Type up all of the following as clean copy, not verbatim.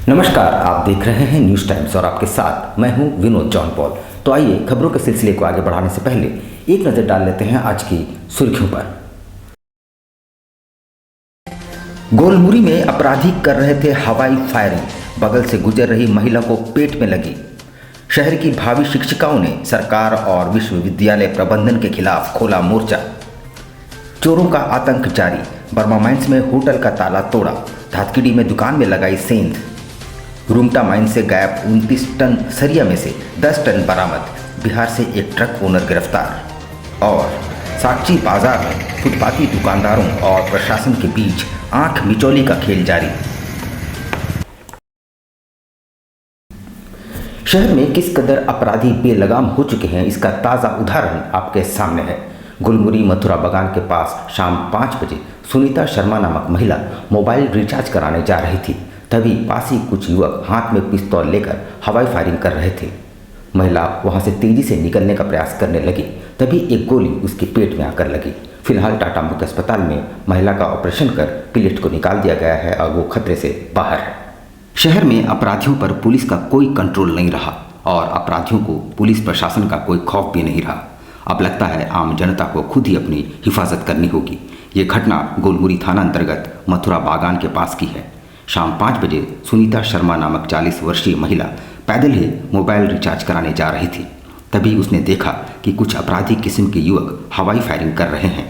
नमस्कार, आप देख रहे हैं न्यूज़ टाइम्स और आपके साथ मैं हूं विनोद जॉन पॉल। तो आइए खबरों के सिलसिले को आगे बढ़ाने से पहले एक नज़र डाल लेते हैं आज की सुर्खियों पर। गोलमुरी में अपराधी कर रहे थे हवाई फायरिंग, बगल से गुजर रही महिला को पेट में लगी। शहर की भावी शिक्षिकाओं ने सरकार और विश्वविद्यालय प्रबंधन के खिलाफ खोला मोर्चा। चोरों का आतंक जारी, बर्मा माइंस में होटल का ताला तोड़ा, धातकीडी में दुकान में लगाई सेंध। रुंगटा माइन से गायब 29 टन सरिया में से 10 टन बरामद, बिहार से एक ट्रक ओनर गिरफ्तार। और साक्षी बाजार में फुटपाती दुकानदारों और प्रशासन के बीच आंख मिचौली का खेल जारी। शहर में किस कदर अपराधी बेलगाम हो चुके हैं, इसका ताज़ा उदाहरण आपके सामने है। गुलमुरी मथुरा बागान के पास शाम 5 बजे सुनीता शर्मा नामक महिला मोबाइल रिचार्ज कराने जा रही थी। तभी पास ही कुछ युवक हाथ में पिस्तौल लेकर हवाई फायरिंग कर रहे थे। महिला वहां से तेजी से निकलने का प्रयास करने लगी, तभी एक गोली उसके पेट में आकर लगी। फिलहाल टाटा मुख्य अस्पताल में महिला का ऑपरेशन कर पिलेट को निकाल दिया गया है और वो खतरे से बाहर है। शहर में अपराधियों पर पुलिस का कोई कंट्रोल नहीं रहा और अपराधियों को पुलिस प्रशासन का कोई खौफ भी नहीं रहा। अब लगता है आम जनता को खुद ही अपनी हिफाजत करनी होगी। ये घटना गोलमुरी थाना अंतर्गत मथुरा बागान के पास की है। शाम 5 बजे सुनीता शर्मा नामक 40 वर्षीय महिला पैदल ही मोबाइल रिचार्ज कराने जा रही थी। तभी उसने देखा कि कुछ अपराधी किस्म के युवक हवाई फायरिंग कर रहे हैं।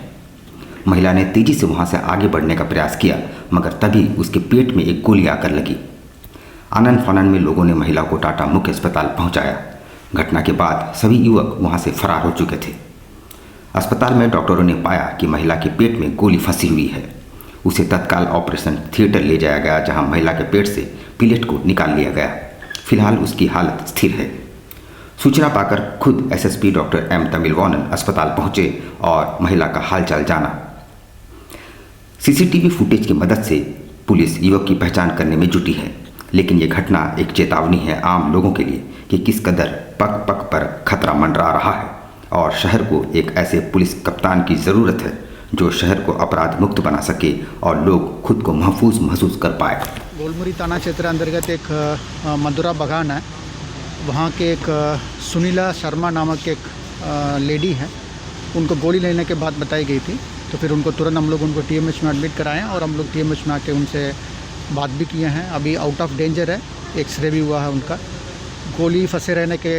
महिला ने तेजी से वहां से आगे बढ़ने का प्रयास किया, मगर तभी उसके पेट में एक गोली आकर लगी। आनन फानन में लोगों ने महिला को टाटा मुख्य अस्पताल पहुंचाया। घटना के बाद सभी युवक वहां से फरार हो चुके थे। अस्पताल में डॉक्टरों ने पाया कि महिला के पेट में गोली फंसी हुई है। उसे तत्काल ऑपरेशन थिएटर ले जाया गया, जहां महिला के पेट से पिलेट को निकाल लिया गया। फिलहाल उसकी हालत स्थिर है। सूचना पाकर खुद एसएसपी डॉक्टर एम तमिलवानन अस्पताल पहुंचे और महिला का हालचाल जाना। सीसीटीवी फुटेज की मदद से पुलिस युवक की पहचान करने में जुटी है, लेकिन ये घटना एक चेतावनी है आम लोगों के लिए कि किस कदर पग पग पर खतरा मंडरा रहा है और शहर को एक ऐसे पुलिस कप्तान की ज़रूरत है जो शहर को अपराध मुक्त बना सके और लोग खुद को महफूज महसूस कर पाए। गोलमुरी थाना क्षेत्र अंतर्गत एक मथुरा बागान है, वहाँ के एक सुनीला शर्मा नामक एक लेडी है। उनको गोली लेने के बाद बताई गई थी, तो फिर उनको तुरंत हम लोग उनको टीएमएच में एडमिट कराएं और हम लोग टीएमएच में आके उनसे बात भी किए हैं। अभी आउट ऑफ डेंजर है, एक्सरे भी हुआ है उनका। गोली फंसे रहने के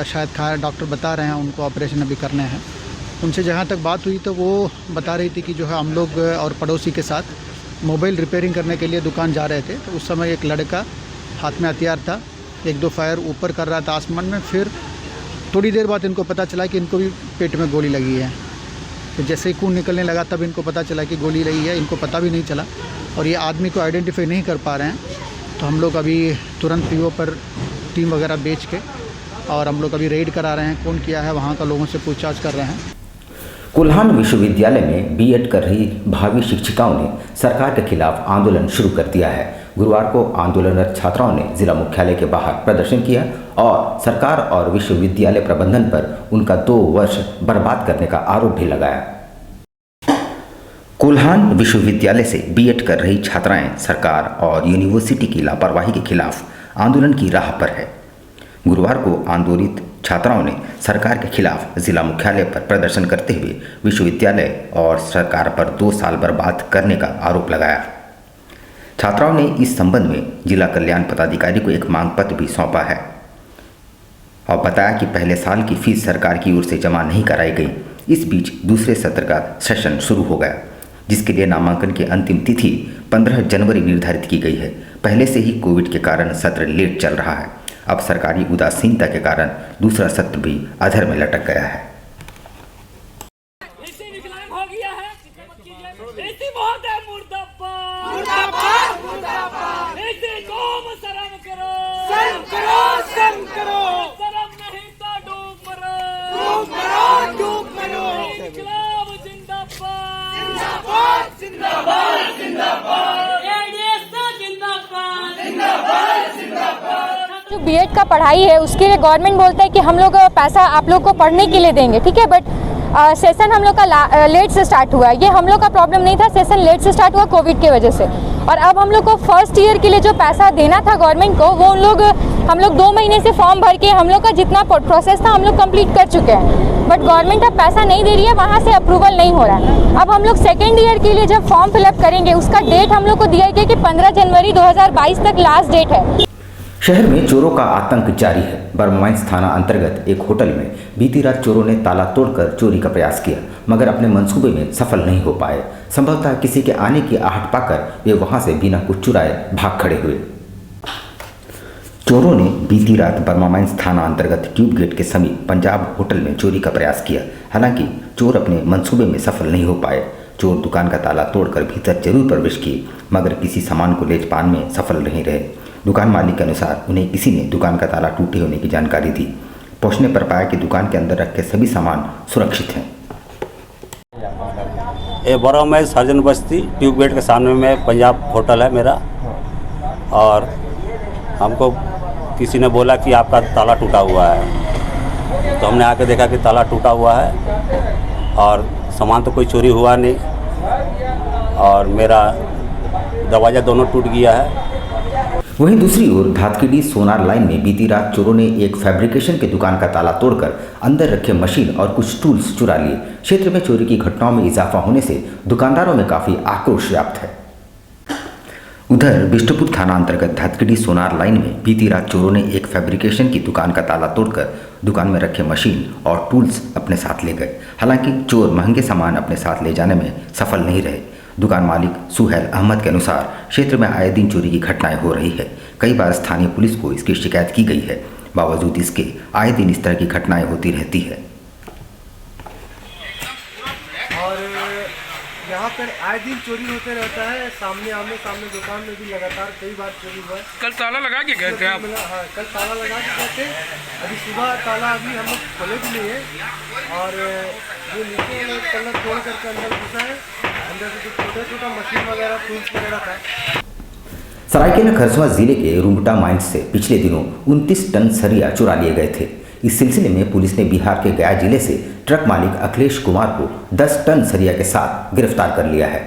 शायद डॉक्टर बता रहे हैं उनको ऑपरेशन अभी करने हैं। उनसे जहाँ तक बात हुई तो वो बता रही थी कि जो है हम लोग और पड़ोसी के साथ मोबाइल रिपेयरिंग करने के लिए दुकान जा रहे थे, तो उस समय एक लड़का हाथ में हथियार था, 1-2 फायर ऊपर कर रहा था आसमान में। फिर थोड़ी देर बाद इनको पता चला कि इनको भी पेट में गोली लगी है। तो जैसे ही खून निकलने लगा तब इनको पता चला कि गोली लगी है। इनको पता भी नहीं चला और ये आदमी को आइडेंटिफाई नहीं कर पा रहे हैं। तो हम लोग अभी तुरंत पीओ पर टीम वगैरह बेच के और हम लोग अभी रेड करा रहे हैं, कौन किया है वहाँ का लोगों से पूछताछ कर रहे हैं। कोल्हान विश्वविद्यालय में बीएड कर रही भावी शिक्षिकाओं ने सरकार के खिलाफ आंदोलन शुरू कर दिया है। गुरुवार को आंदोलनरत छात्राओं ने जिला मुख्यालय के बाहर प्रदर्शन किया और सरकार और विश्वविद्यालय प्रबंधन पर उनका 2 वर्ष बर्बाद करने का आरोप भी लगाया। कोल्हान विश्वविद्यालय से बीएड कर रही छात्राएं सरकार और यूनिवर्सिटी की लापरवाही के खिलाफ आंदोलन की राह पर है। गुरुवार को आंदोलित छात्राओं ने सरकार के खिलाफ जिला मुख्यालय पर प्रदर्शन करते हुए विश्वविद्यालय और सरकार पर 2 साल बर्बाद करने का आरोप लगाया। छात्राओं ने इस संबंध में जिला कल्याण पदाधिकारी को एक मांग पत्र भी सौंपा है और बताया कि पहले साल की फीस सरकार की ओर से जमा नहीं कराई गई। इस बीच दूसरे सत्र का सेशन शुरू हो गया, जिसके लिए नामांकन की अंतिम तिथि 15 जनवरी निर्धारित की गई है। पहले से ही कोविड के कारण सत्र लेट चल रहा है। अब सरकारी उदासीनता के कारण दूसरा सत्र भी अधर में लटक गया है। जो बीएड का पढ़ाई है उसके लिए गवर्नमेंट बोलता है कि हम लोग पैसा आप लोग को पढ़ने के लिए देंगे, ठीक है, बट सेशन हम लोग का लेट से स्टार्ट हुआ है। ये हम लोग का प्रॉब्लम नहीं था, सेशन लेट से स्टार्ट हुआ कोविड की वजह से। और अब हम लोग को फर्स्ट ईयर के लिए जो पैसा देना था गवर्नमेंट को, वो हम लोग 2 महीने से फॉर्म भर के हम लोग का जितना प्रोसेस था हम लोग कंप्लीट कर चुके हैं, बट गवर्नमेंट अब पैसा नहीं दे रही है, वहाँ से अप्रूवल नहीं हो रहा है। अब हम लोग सेकेंड ईयर के लिए जब फॉर्म फिलअप करेंगे, उसका डेट हम लोग को दिया गया कि 15 जनवरी 2022 तक लास्ट डेट है। शहर में चोरों का आतंक जारी है। बर्माइंस थाना अंतर्गत एक होटल में बीती रात चोरों ने ताला तोड़कर चोरी का प्रयास किया, मगर अपने मंसूबे में सफल नहीं हो पाए। संभवतः किसी के आने की आहट पाकर वे वहां से बिना कुछ चुराए भाग खड़े हुए। चोरों ने बीती रात बर्माइंस थाना अंतर्गत ट्यूब गेट के समीप पंजाब होटल में चोरी का प्रयास किया। हालांकि चोर अपने मंसूबे में सफल नहीं हो पाए। चोर दुकान का ताला तोड़कर भीतर जरूर प्रवेश किए, मगर किसी सामान को ले पाने में सफल नहीं रहे। दुकान मालिक के अनुसार उन्हें किसी ने दुकान का ताला टूटे होने की जानकारी दी। पहुंचने पर पाया कि दुकान के अंदर रखे सभी सामान सुरक्षित हैं। ये बर्माइंस सर्जन बस्ती ट्यूब गेट के सामने में पंजाब होटल है मेरा, और हमको किसी ने बोला कि आपका ताला टूटा हुआ है। तो हमने आके देखा कि ताला टूटा हुआ है और सामान तो कोई चोरी हुआ नहीं, और मेरा दरवाज़ा दोनों टूट गया है। वहीं दूसरी ओर धातकीडी सोनार लाइन में बीती रात चोरों ने एक फैब्रिकेशन की दुकान का ताला तोड़कर अंदर रखे मशीन और कुछ टूल्स चुरा लिए। क्षेत्र में चोरी की घटनाओं में इजाफा होने से दुकानदारों में काफी आक्रोश व्याप्त है। उधर बिष्टुपुर थाना अंतर्गत धातकीडी सोनार लाइन में बीती रात चोरों ने एक फैब्रिकेशन की दुकान का ताला तोड़कर दुकान में रखे मशीन और टूल्स अपने साथ ले गए। हालांकि चोर महंगे सामान अपने साथ ले जाने में सफल नहीं रहे। दुकान मालिक सुहेल अहमद के अनुसार क्षेत्र में आए दिन चोरी की घटनाएं हो रही है। कई बार स्थानीय पुलिस को इसकी शिकायत की गई है, बावजूद इसके आए दिन इस तरह की घटनाएं होती रहती है। और यहाँ पर आए दिन चोरी होते रहता है। सामने दुकान में भी लगातार कई बार चोरी हुआ है। कल ताला लगा के गए थे आप? हाँ, कल ताला लगा के गए थे। अभी सुबह ताला अभी हम लोग खोले भी नहीं है, और जो नीचे कलर तोड़ करके अंदर घुसा है। अंदर से जो छोटा मशीन वगैरह टूल्स वगैरह था। सरायकेला खरसुआ जिले के रुंगटा माइंस से पिछले दिनों 29 टन सरिया चुरा लिए गए थे। इस सिलसिले में पुलिस ने बिहार के गया जिले से ट्रक मालिक अखिलेश कुमार को 10 टन सरिया के साथ गिरफ्तार कर लिया है।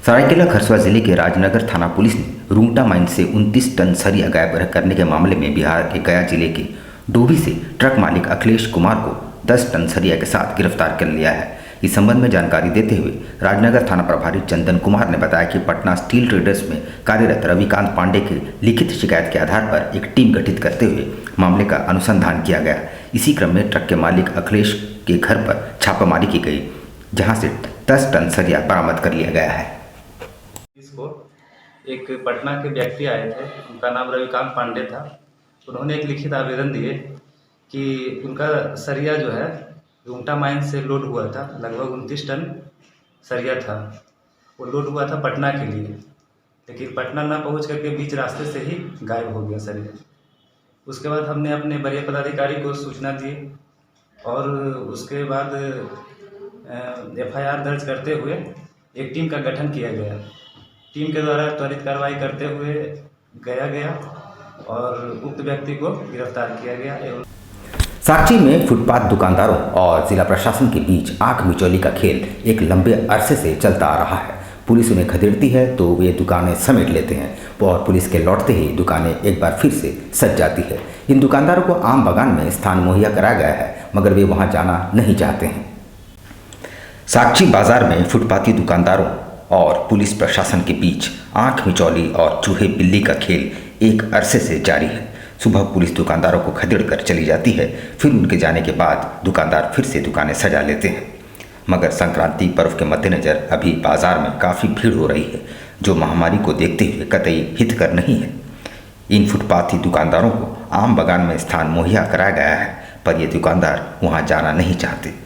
सरायकेला खरसुआ जिले के राजनगर थाना पुलिस ने रुंगटा माइंस से 29 टन सरिया गायब करने के मामले में बिहार के गया जिले के डोभी से ट्रक मालिक अखिलेश कुमार को 10 टन सरिया के साथ गिरफ्तार कर लिया है। इस संबंध में जानकारी देते हुए राजनगर थाना प्रभारी चंदन कुमार ने बताया कि पटना स्टील ट्रेडर्स में कार्यरत रविकांत पांडे की लिखित शिकायत के आधार पर एक टीम गठित करते हुए मामले का अनुसंधान किया गया। इसी क्रम में ट्रक के मालिक अखिलेश के घर पर छापामारी की गई, जहां से 10 टन सरिया बरामद कर लिया गया है। इसको एक पटना के व्यक्ति आए थे, उनका नाम रविकांत पांडे था। उन्होंने एक लिखित आवेदन दिए कि उनका सरिया जो है रुंगटा माइंस से लोड हुआ था। लगभग 29 टन सरिया था। वो लोड हुआ था पटना के लिए, लेकिन पटना ना पहुंच करके बीच रास्ते से ही गायब हो गया सरिया। उसके बाद हमने अपने वरीय पदाधिकारी को सूचना दी, और उसके बाद FIR दर्ज करते हुए एक टीम का गठन किया गया। टीम के द्वारा त्वरित कार्रवाई करते हुए गया और उक्त व्यक्ति को गिरफ्तार किया गया। साक्षी में फुटपाथ दुकानदारों और जिला प्रशासन के बीच आंख मिचौली का खेल एक लंबे अरसे से चलता आ रहा है। पुलिस उन्हें खदेड़ती है तो वे दुकानें समेट लेते हैं, और पुलिस के लौटते ही दुकानें एक बार फिर से सज जाती है। इन दुकानदारों को आम बागान में स्थान मुहैया कराया गया है, मगर वे वहां जाना नहीं चाहते हैं। साक्षी बाजार में फुटपाथी दुकानदारों और पुलिस प्रशासन के बीच आंख मिचौली और चूहे बिल्ली का खेल एक अरसे से जारी है। सुबह पुलिस दुकानदारों को खदेड़ कर चली जाती है, फिर उनके जाने के बाद दुकानदार फिर से दुकानें सजा लेते हैं। मगर संक्रांति पर्व के मद्देनज़र अभी बाजार में काफ़ी भीड़ हो रही है, जो महामारी को देखते हुए कतई हितकर नहीं है। इन फुटपाथी दुकानदारों को आम बागान में स्थान मुहैया कराया गया है, पर ये दुकानदार वहाँ जाना नहीं चाहते।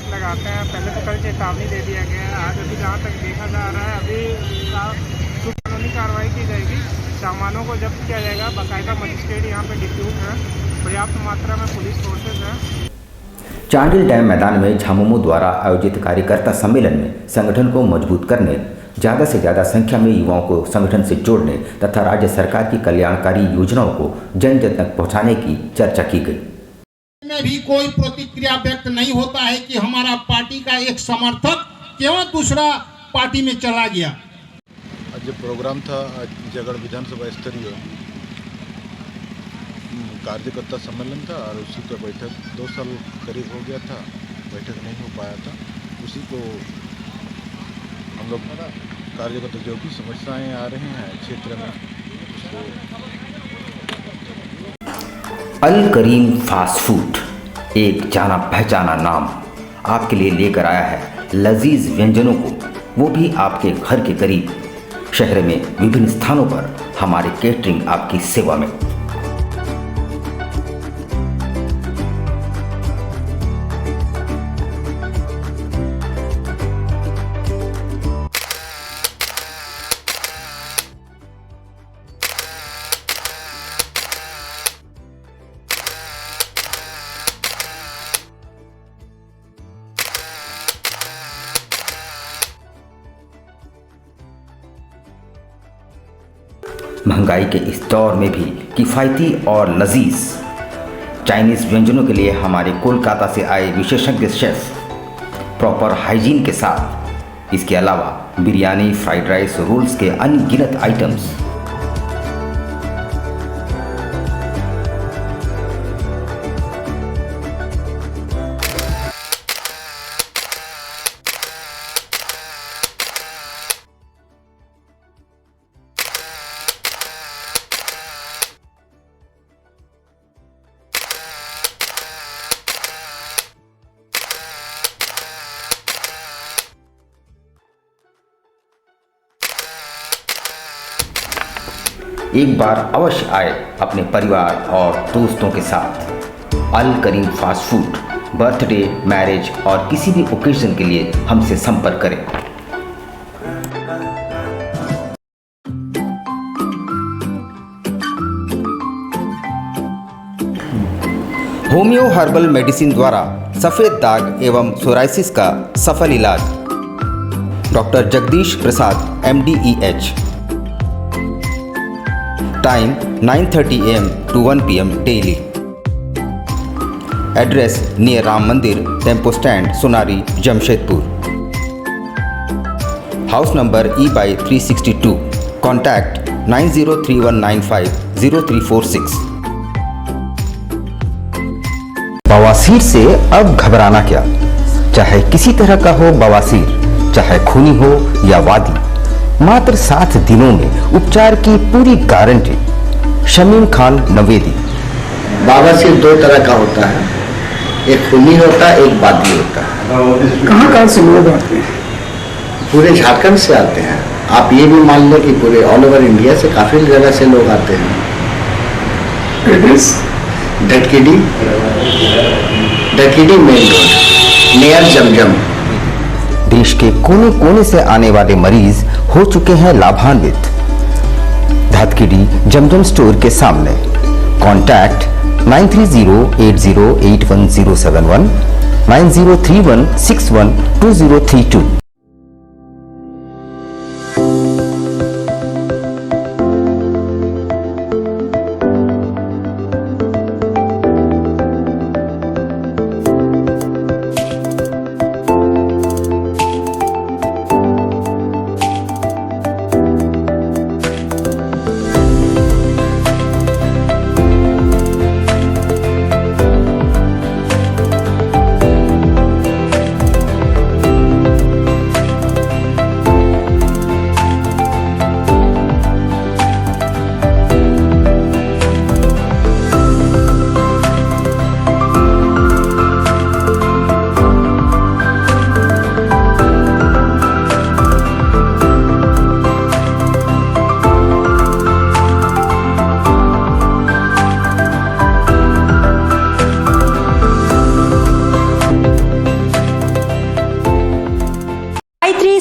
लगाते हैं। पहले तो कल चेतावनी दे दिया गया है। आज अभी जहाँ तक देखा जा रहा है, अभी कानूनी कार्रवाई की जाएगी। सामानों को जब्त किया जाएगा। बाकायदा मजिस्ट्रेट यहाँ पे डिप्यूट है, पर्याप्त मात्रा में पुलिस फोर्सेज है। चांडिल डैम मैदान में झामुमो द्वारा आयोजित कार्यकर्ता सम्मेलन में संगठन को मजबूत करने, ज़्यादा से ज़्यादा संख्या में युवाओं को संगठन से जोड़ने तथा राज्य सरकार की कल्याणकारी योजनाओं को जन जन तक पहुँचाने की चर्चा की गई। में भी कोई प्रतिक्रिया व्यक्त नहीं होता है कि हमारा पार्टी का एक समर्थक क्यों दूसरा पार्टी में चला गया। आज जो प्रोग्राम था, आज जगड़ विधानसभा स्तरीय कार्यकर्ता सम्मेलन था और उसी का बैठक 2 साल करीब हो गया था, बैठक नहीं हो पाया था। उसी को हम लोग कार्यकर्ता जो भी समस्याएं आ रही हैं क्षेत्र में उसको अल करीम फास्ट फूड एक जाना पहचाना नाम आपके लिए लेकर आया है लजीज व्यंजनों को, वो भी आपके घर के करीब। शहर में विभिन्न स्थानों पर हमारे केटरिंग आपकी सेवा में। महंगाई के इस दौर में भी किफ़ायती और लजीज चाइनीज़ व्यंजनों के लिए हमारे कोलकाता से आए विशेषज्ञ शेफ प्रॉपर हाइजीन के साथ, इसके अलावा बिरयानी, फ्राइड राइस, रोल्स के अनगिनत आइटम्स। एक बार अवश्य आए अपने परिवार और दोस्तों के साथ। अल करीम फास्ट फूड, बर्थडे, मैरिज और किसी भी ओकेजन के लिए हमसे संपर्क करें। होम्यो हर्बल मेडिसिन द्वारा सफ़ेद दाग एवं सोराइसिस का सफल इलाज। Doctor Jagdish Prasad MD/EH। Time 9:30 AM to 1 PM daily. Address near Ram Mandir, tempo stand, Sonari, Jamshedpur. House number E/362। Contact 9031950346। बवासीर से अब घबराना क्या, चाहे किसी तरह का हो बवासीर, चाहे खूनी हो या वादी, मात्र 7 दिनों में उपचार की पूरी गारंटी। शमीम खान नवेदी। बवासीर 2 तरह का होता है, एक खूनी होता है, एक वादी होता है। कहाँ से लोग आते हैं? पूरे झारखंड से आते हैं। आप ये भी मान लें कि पूरे ऑल ओवर इंडिया से काफी जगह से लोग आते हैं। ढटकीडी मेन रोड नियर जमजम। देश के कोने कोने से आने वाले मरीज हो चुके हैं लाभान्वित। धातकीडी जमजम स्टोर के सामने। कॉन्टैक्ट 9308081071 9031612032।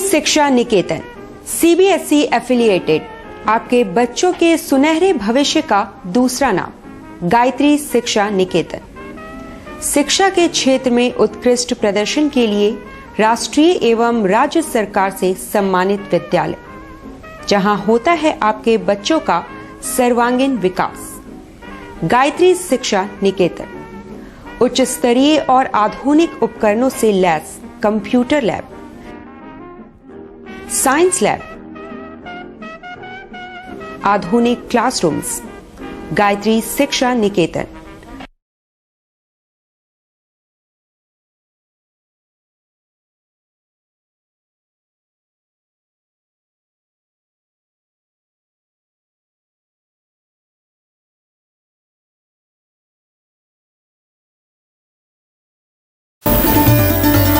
शिक्षा निकेतन CBSE एफिलिएटेड आपके बच्चों के सुनहरे भविष्य का दूसरा नाम गायत्री शिक्षा निकेतन। शिक्षा के क्षेत्र में उत्कृष्ट प्रदर्शन के लिए राष्ट्रीय एवं राज्य सरकार से सम्मानित विद्यालय, जहां होता है आपके बच्चों का सर्वांगीण विकास। गायत्री शिक्षा निकेतन उच्च स्तरीय और आधुनिक उपकरणों से lace computer lab, science lab, आधुनिक क्लासरूम्स। गायत्री शिक्षा निकेतन।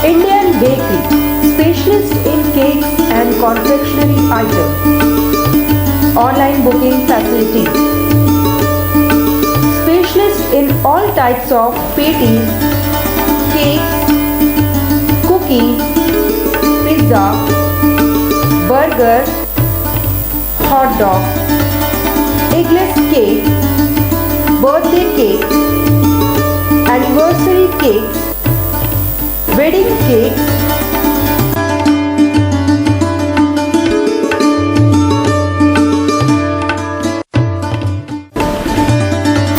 Indian Bakery, specialist in cakes and confectionery items. Online booking facilities. Specialist in all types of patties, cakes, cookies, pizza, burger, hot dog, eggless cake, birthday cake, anniversary cakes, wedding cakes,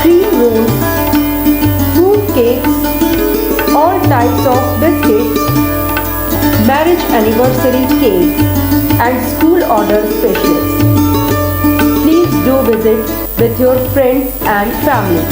cream rolls, fruit cakes, all types of biscuits, marriage anniversary cakes, and school order specialists. Please do visit with your friends and family.